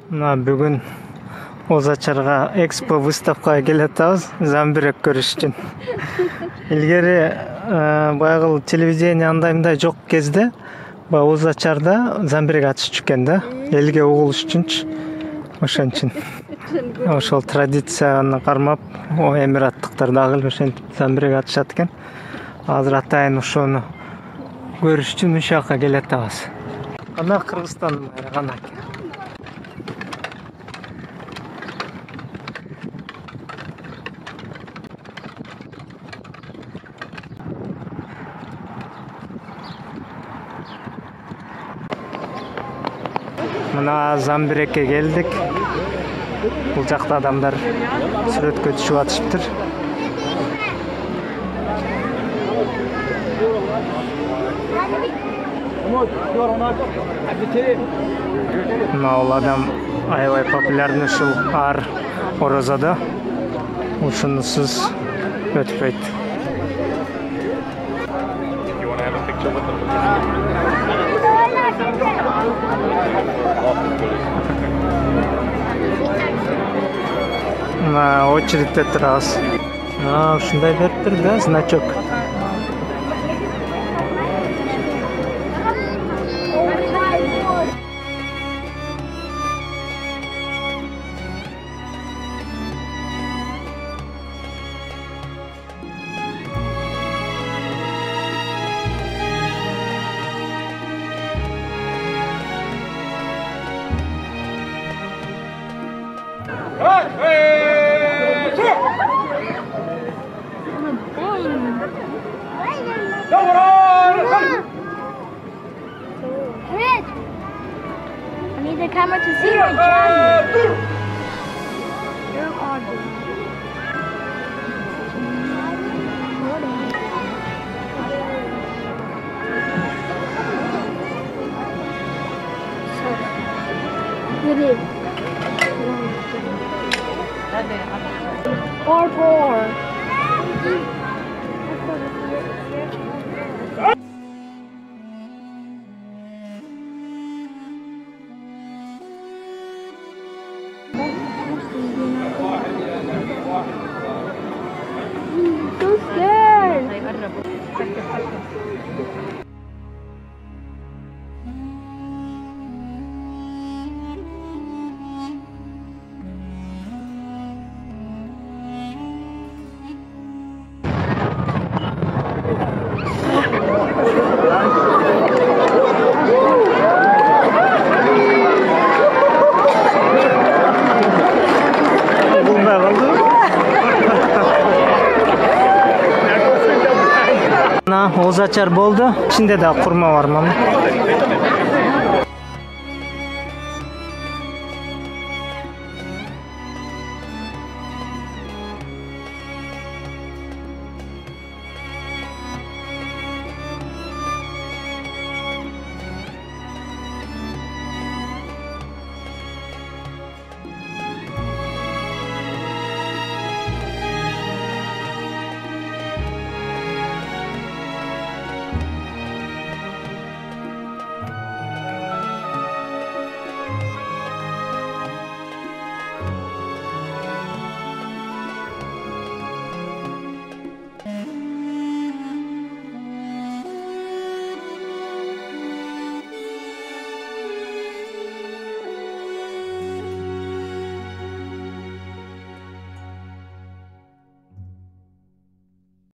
Мына бүгүн Озачарга экспо выставкага келатабыз, Замбирек көрүш үчүн. Илгери баягы телевидение андай мындай жок кезде баягы Озачарда Замбирек ачышчу экен да, элге угулуш үчүнчү. Ошон үчүн. Ошол традицияны кармап, эмираттыктар дагы ошентип Замбирек ачышат экен. Азыр атайын ошону көрүш үчүн ушул жака келатабыз. Ана Кыргызстандын байрагы экен. Мына Замбирекке келдик. Бул жакта адамдар сүрөткө түшүп атышыптыр. Мына бул адам аябай популярный ушул ар орозодо. Ушунусуз өтпөйт. На очередьте турабыз. Ушундай бериптир да, значок. I need the camera to see my journey. You're on. Or so scared. Озачар болду. İçinde de kurma var mı?